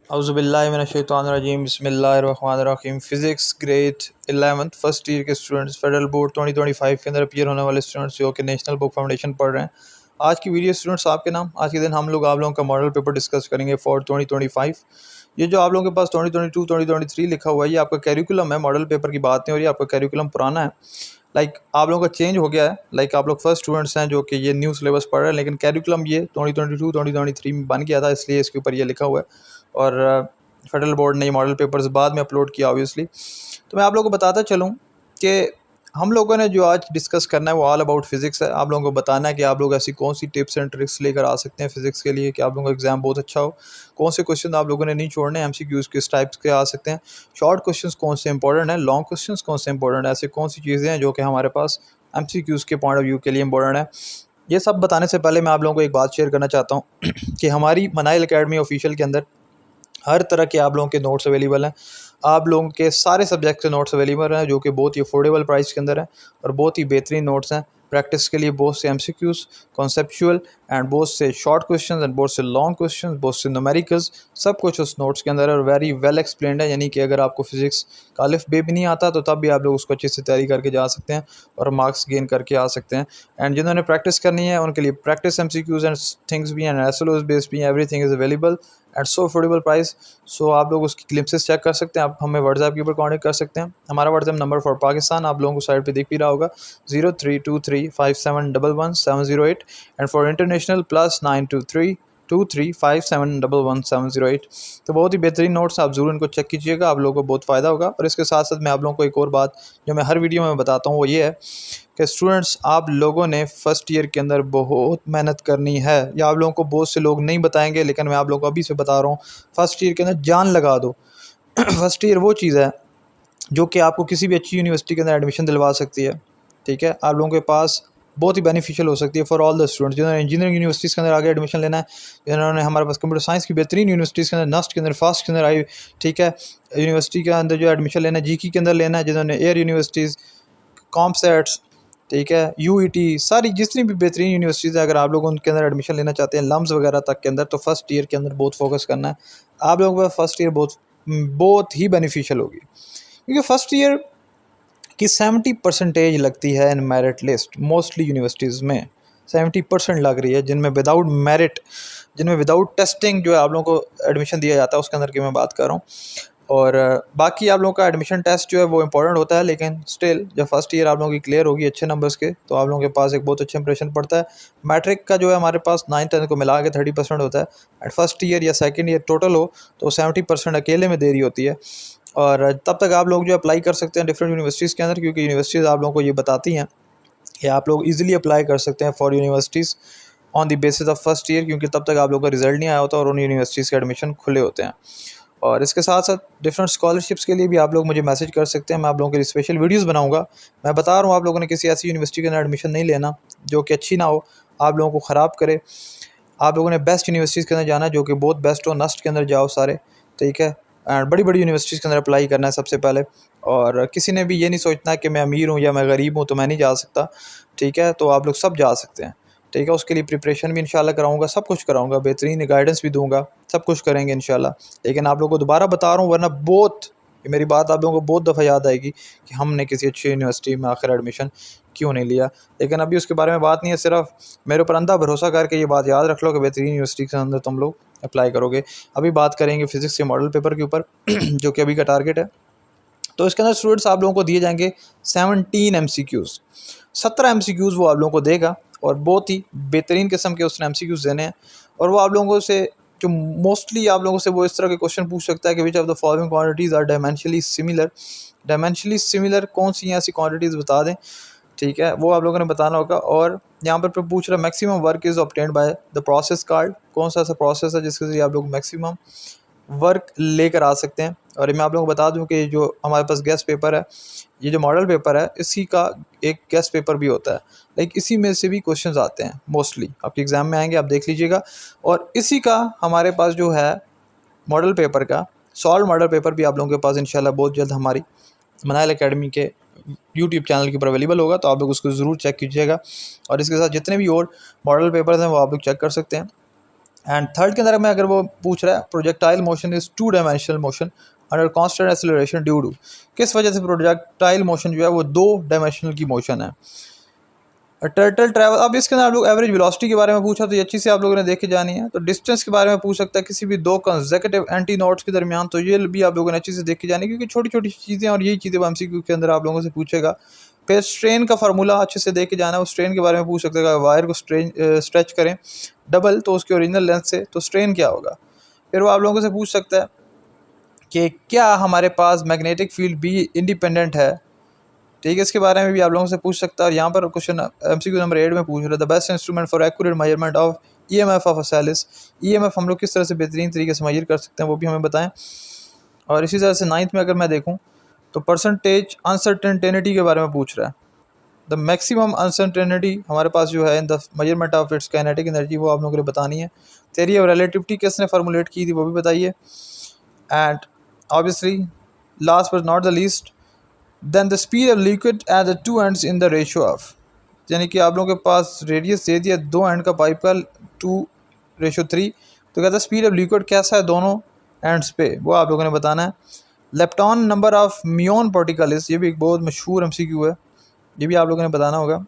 औज़ुबिल्लाहिमिनश्शैतानिर्रजीम बिस्मिल्लाहिर्रहमानिर्रहीम। Physics grade 11th first year के students federal board 2025 के अंदर अपीयर होने वाले स्टूडेंट्स जो कि नेशनल बुक फाउंडेशन पढ़ रहे हैं। आज की वीडियो स्टूडेंट्स आपके नाम आज के दिन हम लोग आप लोगों का मॉडल पेपर डिस्कस करेंगे फॉर 2025। ये जो आप लोगों के पास 2022 2023 लिखा हुआ है ये आपका कैरिकुलम है, मॉडल पेपर की बात नहीं हो रही, आपका कैरिकुलम पुराना है। आप लोगों का चेंज हो गया है। आप लोग फर्स्ट स्टूडेंट्स हैं जो कि ये न्यू सिलेबस पढ़ रहे हैं, लेकिन कैरिकुलम ये 2022 2023 में बन गया था, इसलिए इसके ऊपर ये लिखा हुआ है। और फेडरल बोर्ड ने ये मॉडल पेपर्स बाद में अपलोड किया ऑब्वियसली। तो मैं आप लोगों को बताता चलूँ कि हम लोगों ने जो आज डिस्कस करना है वो ऑल अबाउट फिज़िक्स है। आप लोगों को बताना है कि आप लोग ऐसी कौन सी टिप्स एंड ट्रिक्स लेकर आ सकते हैं फ़िज़िक्स के लिए कि आप लोगों का एग्ज़ाम बहुत अच्छा हो। कौन से क्वेश्चन आप लोगों ने नहीं छोड़ने, एमसीक्यूज़ किस टाइप्स के आ सकते हैं, शॉर्ट क्वेश्चंस कौन से इंपॉर्टेंट हैं, लॉन्ग क्वेश्चंस कौन से इंपॉर्टेंट हैं, ऐसे कौन सी चीज़ें हैं जो कि हमारे पास एमसीक्यूज़ के पॉइंट ऑफ व्यू के लिए इंपॉर्टेंट है। ये सब बताने से पहले मैं आप लोगों को एक बात शेयर करना चाहता हूँ कि हमारी मनाइल अकेडमी ऑफिशियल के अंदर हर तरह के आप लोगों के नोट्स अवेलेबल हैं। आप लोगों के सारे सब्जेक्ट के नोट्स अवेलेबल हैं जो कि बहुत ही अफोर्डेबल प्राइस के अंदर हैं और बहुत ही बेहतरीन नोट्स हैं। प्रैक्टिस के लिए बहुत से एमसीक्यूज़, कॉन्सेप्चुअल एंड बहुत से शॉर्ट क्वेश्चंस एंड बहुत से लॉन्ग क्वेश्चंस, बहुत से न्यूमेरिकल्स, सब कुछ उस नोट्स के अंदर है और वेरी वेल एक्सप्लेन्ड है। यानी कि अगर आपको फिज़िक्स का अलिफ बे भी नहीं आता तो तब भी आप लोग उसको अच्छे से तैयारी करके जा सकते हैं और मार्क्स गेन करके आ सकते हैं। एंड जिन्होंने प्रैक्टिस करनी है उनके लिए प्रैक्टिस एमसीक्यूज़ एंड थिंग्स भी एंड एसएलओज बेस्ड भी, everything is available at so affordable price. So आप लोग उसकी क्लिप्सेस चेक कर सकते हैं। आप हमें व्हाट्सएप के ऊपर कॉन्टेक्ट कर सकते हैं। हमारा व्हाट्सएप नंबर फॉर पाकिस्तान आप लोगों को साइड पे दिख भी रहा होगा 032357111708 एंड फॉर इंटरनेशनल +9232357111708। तो बहुत ही बेहतरीन नोट्स, आप ज़रूर इनको चेक कीजिएगा, आप लोगों को बहुत फ़ायदा होगा। और इसके साथ साथ मैं आप लोगों को एक और बात जो मैं हर वीडियो में बताता हूँ वो ये है कि स्टूडेंट्स आप लोगों ने फ़र्स्ट ईयर के अंदर बहुत मेहनत करनी है। या आप लोगों को बहुत से लोग नहीं बताएंगे, लेकिन मैं आप लोगों को अभी से बता रहा हूँ, फ़र्स्ट ईयर के अंदर जान लगा दो। फर्स्ट ईयर वो चीज़ है जो कि आपको किसी भी अच्छी यूनिवर्सिटी के अंदर एडमिशन दिलवा सकती है। ठीक है, आप लोगों के पास बहुत ही बेनिफिशियल हो सकती है फॉर ऑल द स्टूडेंट्स जिन्होंने इंजीनियरिंग यूनिवर्सिटीज़ के अंदर आगे एडमिशन लेना है, जिन्होंने हमारे पास कंप्यूटर साइंस की बेहतरीन यूनिवर्सिटीज़ के अंदर, नस्ट के अंदर, फास्ट के अंदर आई, ठीक है, यूनिवर्सिटी के अंदर जो एडमिशन लेना है, जीकी के अंदर लेना है, जिन्होंने एयर यूनिवर्सिटीज़, कॉमसेट्स, ठीक है, यूईटी, सारी जितनी भी बेहतरीन यूनिवर्सिटीज़ है, अगर आप लोग उनके अंदर एडमिशन लेना चाहते हैं लम्स वगैरह तक के अंदर, तो फर्स्ट ईयर के अंदर बहुत फोकस करना है। आप लोगों का फर्स्ट ईयर बहुत ही बेनिफिशियल होगी क्योंकि फर्स्ट ईयर की 70% लगती है in merit list. Mostly universities में 70% लग रही है, जिनमें विदाउट मेरिट, जिनमें विदाउट टेस्टिंग जो है आप लोगों को एडमिशन दिया जाता है, उसके अंदर की मैं बात कर रहा हूँ। और बाकी आप लोगों का एडमिशन टेस्ट जो है वो इंपॉर्टेंट होता है, लेकिन स्टिल जब फर्स्ट ईयर आप लोगों की क्लियर होगी अच्छे नंबर्स के, तो आप लोगों के पास एक बहुत अच्छा इंप्रेशन पड़ता है। मैट्रिक का जो है हमारे पास 9-10 को मिला के 30% होता है। एट फर्स्ट ईयर या सेकेंड ईयर टोटल हो तो 70% अकेले में देरी होती है। और तब तक आप लोग जो अप्लाई कर सकते हैं डिफरेंट यूनिवर्सिटीज़ के अंदर, क्योंकि यूनिवर्सिटीज़ आप लोगों को ये बताती हैं कि आप लोग इजीली अप्लाई कर सकते हैं for universities on the basis of first year, क्योंकि तब तक आप लोगों का रिजल्ट नहीं आया होता और उन यूनिवर्सिटीज़ के एडमिशन खुले होते हैं। और इसके साथ साथ डिफरेंट स्कॉलरशिप्स के लिए भी आप लोग मुझे मैसेज कर सकते हैं, मैं आप लोगों के लिए स्पेशल वीडियोस बनाऊंगा। मैं बता रहा हूँ आप लोगों ने किसी ऐसी यूनिवर्सिटी के अंदर एडमिशन नहीं लेना जो कि अच्छी ना हो, आप लोगों को ख़राब करे। आप लोगों ने बेस्ट यूनिवर्सिटीज़ के अंदर जाना है जो कि बहुत बेस्ट हो, नस्ट के अंदर जाओ सारे, ठीक है, एंड बड़ी बड़ी यूनिवर्सिटीज़ के अंदर अप्लाई करना है सबसे पहले। और किसी ने भी ये नहीं सोचना कि मैं अमीर हूँ या मैं गरीब हूँ तो मैं नहीं जा सकता, ठीक है, तो आप लोग सब जा सकते हैं, ठीक है। उसके लिए प्रिपरेशन भी इंशाल्लाह कराऊंगा, सब कुछ कराऊंगा, बेहतरीन गाइडेंस भी दूंगा, सब कुछ करेंगे इंशाल्लाह। लेकिन आप लोगों को दोबारा बता रहा हूँ, वरना ये मेरी बात आप लोगों को बहुत दफ़ा याद आएगी कि हमने किसी अच्छी यूनिवर्सिटी में आखिर एडमिशन क्यों नहीं लिया। लेकिन अभी उसके बारे में बात नहीं है, सिर्फ मेरे ऊपर अंधा भरोसा करके ये बात याद रख लो कि बेहतरीन यूनिवर्सिटी के अंदर तुम लोग अप्लाई करोगे। अभी बात करेंगे फिज़िक्स के मॉडल पेपर के ऊपर जो कि अभी का टारगेट है। तो इसके अंदर स्टूडेंट्स आप लोगों को दिए जाएंगे 17 MCQs। 17 MCQs वो आप लोगों को देगा और बहुत ही बेहतरीन किस्म के उसने MCQs देने हैं। और वो आप लोगों से जो मोस्टली आप लोगों से वो इस तरह के क्वेश्चन पूछ सकता है कि which of the following quantities are dimensionally similar. Dimensionally similar कौन सी ऐसी क्वांटिटीज़ बता दें, ठीक है, वो आप लोगों ने बताना होगा। और यहाँ पर पूछ रहा है maximum work is obtained by the process called, कौन सा ऐसा प्रोसेस है जिसके जरिए आप लोग मैक्सिमम वर्क लेकर आ सकते हैं। और मैं आप लोगों को बता दूं कि जो हमारे पास गेस्ट पेपर है, ये जो मॉडल पेपर है, इसी का एक गेस्ट पेपर भी होता है। इसी में से भी क्वेश्चंस आते हैं, मोस्टली आपके एग्ज़ाम में आएंगे, आप देख लीजिएगा। और इसी का हमारे पास जो है मॉडल पेपर का सॉल्व मॉडल पेपर भी आप लोगों के पास इंशाल्लाह बहुत जल्द हमारी मनाइल अकेडमी के यूट्यूब चैनल के ऊपर अवेलेबल होगा, तो आप लोग उसको ज़रूर चेक कीजिएगा। और इसके साथ जितने भी और मॉडल पेपर्स हैं वो आप लोग चेक कर सकते हैं। एंड थर्ड के अंदर में अगर वो पूछ रहा है projectile motion is 2 dimensional motion under constant acceleration due to, किस वजह से प्रोजेक्टाइल मोशन जो है वो 2 डायमेंशनल की मोशन है। टर्टल ट्रैवल, अब इसके अंदर आप लोग एवरेज वेलोसिटी के बारे में पूछा तो ये अच्छी से आप लोगों ने देख के जानी है। तो डिस्टेंस के बारे में पूछ सकता है किसी भी 2 कंसेक्यूटिव एंटी नोड्स के दरमियान, तो ये भी आप लोगों ने अच्छी से देख के जानी, क्योंकि छोटी छोटी चीज़ें और यही चीज़ें एमसीक्यू के अंदर आप लोगों से पूछेगा। फिर स्ट्रेन का फार्मूला अच्छे से देख के जाना है, उस स्ट्रेन के बारे में पूछ सकते हैं। वायर को स्ट्रेच करें डबल तो उसके ओरिजिनल लेंथ से तो स्ट्रेन क्या होगा। फिर वो आप लोगों से पूछ सकता है कि क्या हमारे पास मैग्नेटिक फील्ड भी इंडिपेंडेंट है, ठीक है, इसके बारे में भी आप लोगों से पूछ सकता है। और यहाँ पर क्वेश्चन एमसीक्यू नंबर 8 में पूछ रहा है the best instrument for accurate measurement of EMF of a cell is, EMF हम लोग किस तरह से बेहतरीन तरीके से मेजर कर सकते हैं वो भी हमें बताएं। और इसी तरह से 9th में अगर मैं देखूँ तो परसेंटेज अनसर्टेनिटी के बारे में पूछ रहा है। द मैक्सिमम अनसर्टेनिटी हमारे पास जो है in the measurement of its kinetic energy, वो आप लोगों को बतानी है। थ्योरी ऑफ रिलेटिविटी किसने फार्मूलेट की थी वो भी बताइए। And obviously last but not the least then the speed of liquid at the 2 ends in the ratio of, यानी कि आप लोगों के पास रेडियस दे दिया 2 एंड का पाइप का 2:3, तो कहता है स्पीड ऑफ लिक्विड कैसा है दोनों एंड्स पे, वो आप लोगों ने बताना है। लेप्टॉन नंबर ऑफ म्यून पार्टिकल्स, ये भी एक बहुत मशहूर एमसीक्यू है, ये भी आप लोगों ने बताना होगा।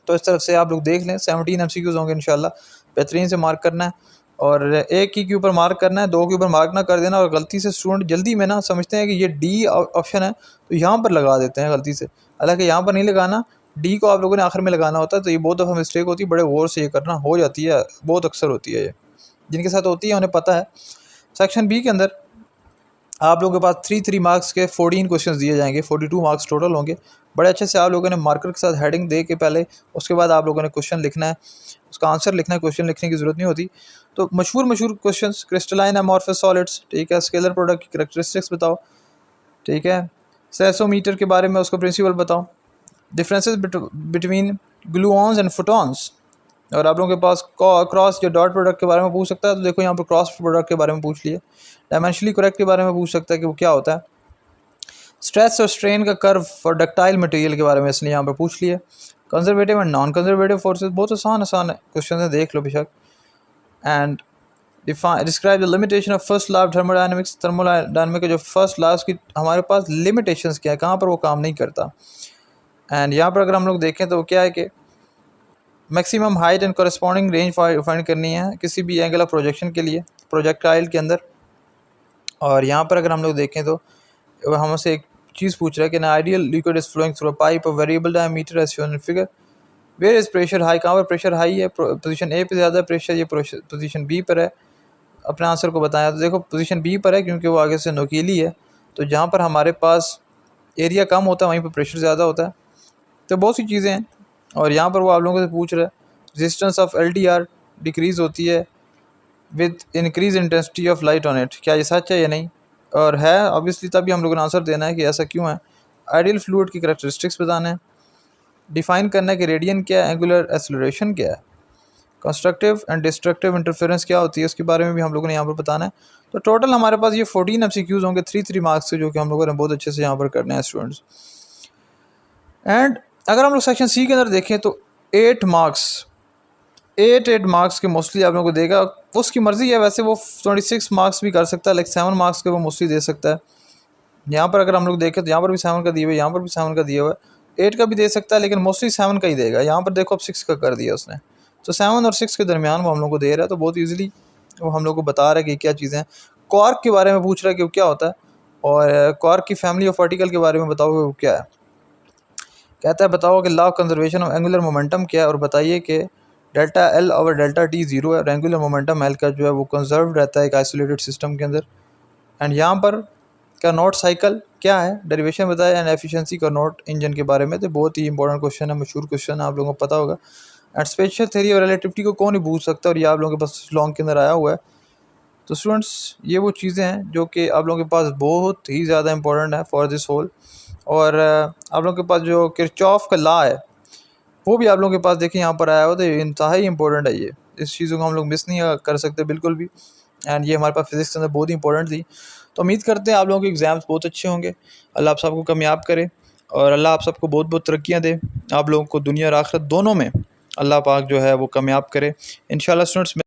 तो इस तरफ से आप लोग देख लें 17 एमसीक्यूज़ होंगे इंशाल्लाह, बेहतरीन से मार्क करना है। और एक ही के ऊपर मार्क करना है, 2 के ऊपर मार्क ना कर देना। और गलती से स्टूडेंट जल्दी में ना समझते हैं कि ये डी ऑप्शन है तो यहाँ पर लगा देते हैं गलती से, हालांकि यहाँ पर नहीं लगाना, डी को आप लोगों ने आखिर में लगाना होता है। तो ये बहुत दफ़ा मिस्टेक होती है, बड़े गौर से ये करना हो जाती है, बहुत अक्सर होती है, ये जिनके साथ होती है उन्हें पता है। सेक्शन बी के अंदर आप लोगों के पास 3 मार्क्स के 14 क्वेश्चन दिए जाएंगे, 42 मार्क्स टोटल होंगे। बड़े अच्छे से आप लोगों ने मार्कर के साथ हेडिंग दे के पहले, उसके बाद आप लोगों ने क्वेश्चन लिखना है, उसका आंसर लिखना है, क्वेश्चन लिखने की ज़रूरत नहीं होती। तो मशहूर क्वेश्चन, क्रिस्टलाइन अमॉर्फस सॉलिड्स, ठीक है, स्केलर प्रोडक्ट की करैक्टरिस्टिक्स बताओ, ठीक है, सेसोमीटर के बारे में उसका प्रिंसिपल बताओ, differences between gluons and photons. और आप लोगों के पास क्रॉस या डॉट प्रोडक्ट के बारे में पूछ सकता है, तो देखो यहाँ पर क्रॉस प्रोडक्ट के बारे में पूछ लिए। डायमेंशनली करेक्ट के बारे में पूछ सकता है कि वो क्या होता है। स्ट्रेस और स्ट्रेन का कर्व फॉर डक्टाइल मटेरियल के बारे में इसने यहाँ पर पूछ लिया। Conservative and non conservative forces, बहुत आसान क्वेश्चन है, देख लो बेशक। And describe the limitation of first law of thermodynamics, thermodynamic का जो फर्स्ट लॉ उसकी हमारे पास लिमिटेशंस क्या है, कहाँ पर वो काम नहीं करता। एंड यहाँ पर अगर हम लोग देखें तो क्या है कि maximum height and corresponding range find करनी है किसी भी एंगल ऑफ प्रोजेक्शन के लिए प्रोजेक्टाइल के अंदर। और यहाँ पर अगर हम लोग देखें तो हमसे एक चीज़ पूछ रहा है कि ना ideal liquid is flowing through a pipe of variable diameter as shown in figure, where is pressure high, कहाँ पर प्रेशर हाई है, पोजीशन ए पे ज़्यादा प्रेशर, ये पोजीशन बी पर है। अपने आंसर को बताया तो देखो पोजीशन बी पर है क्योंकि वो आगे से नुकीली है, तो जहाँ पर हमारे पास एरिया कम होता है वहीं पर प्रेशर ज़्यादा होता है। तो बहुत सी चीज़ें हैं। और यहाँ पर वो आप लोगों से पूछ रहा है रेजिस्टेंस ऑफ LDR डिक्रीज़ होती है with increase intensity of light on it, क्या ये सच है या नहीं, और है ऑब्वियसली, तभी हम लोगों ने आंसर देना है कि ऐसा क्यों है। आइडियल फ्लूइड की करैक्टरिस्टिक्स बताना है, डिफाइन करना है कि रेडियन क्या है, एंगुलर एक्सेलरेशन क्या है, कंस्ट्रक्टिव एंड डिस्ट्रक्टिव इंटरफेरेंस क्या होती है उसके बारे में भी हम लोगों ने यहाँ पर बताना है। तो टोटल हमारे पास ये 14 MCQs होंगे 3 मार्क्स के, जो कि हम लोगों ने बहुत अच्छे से यहाँ पर करने हैं स्टूडेंट्स। एंड अगर हम लोग सेक्शन सी के अंदर देखें तो 8 मार्क्स के मोस्टली आप लोगों को देगा, उसकी मर्ज़ी है, वैसे वो 26 मार्क्स भी कर सकता है, लाइक 7 मार्क्स के वो मोस्टली दे सकता है। यहाँ पर अगर हम लोग देखें तो यहाँ पर भी 7 का दिया हुआ है, यहाँ पर भी 7 का दिया हुआ है, 8 का भी दे सकता है लेकिन मोस्टली 7 का ही देगा। यहाँ पर देखो अब 6 का कर दिया उसने, तो 7 और 6 के दरमियान वो हम लोग को दे रहा है, तो बहुत ईजिली वो हम लोग को बता रहा है कि क्या चीज़ें हैं। क्वार्क के बारे में पूछ रहा है कि वो क्या होता है, और क्वार्क की फैमिली ऑफ पार्टिकल के बारे में बताओगे वो क्या है। कहता है बताओ कि law of conservation of angular momentum क्या है, और बताइए कि डेल्टा एल और डेल्टा टी 0 है, और एंगुलर मोमेंटम एल का जो है वो कंजर्व रहता है एक आइसोलेटेड सिस्टम के अंदर। एंड यहाँ पर का नोट साइकिल क्या है, डेरिवेशन बताया, एंड एफिशिएंसी का नोट इंजन के बारे में। तो बहुत ही इंपॉर्टेंट क्वेश्चन है, मशहूर क्वेश्चन है, आप लोगों को पता होगा। एंड स्पेशल थ्योरी और रिलेटिविटी को कौन नहीं पूछ सकता, और ये आप लोगों के पास लॉन्ग के अंदर आया हुआ है। तो स्टूडेंट्स ये वो चीज़ें हैं जो कि आप लोगों के पास बहुत ही ज़्यादा इंपॉर्टेंट है फॉर दिस होल। और आप लोगों के पास जो किरचॉफ का लॉ है वो भी आप लोगों के पास देखिए यहाँ पर आया हो, तो इंतहाई इंपॉर्टेंट है ये, इस चीज़ों को हम लोग मिस नहीं कर सकते बिल्कुल भी। एंड ये हमारे पास फिजिक्स के अंदर बहुत ही इंपॉर्टेंट थी। तो उम्मीद करते हैं आप लोगों के एग्ज़ाम्स बहुत अच्छे होंगे, अल्लाह आप सबको कामयाब करे, और अल्लाह आप सबको बहुत बहुत तरक्कियाँ दे, आप लोगों को दुनिया और आखिरत दोनों में अल्लाह पाक जो है वो कामयाब करे इंशाल्लाह। स्टूडेंट्स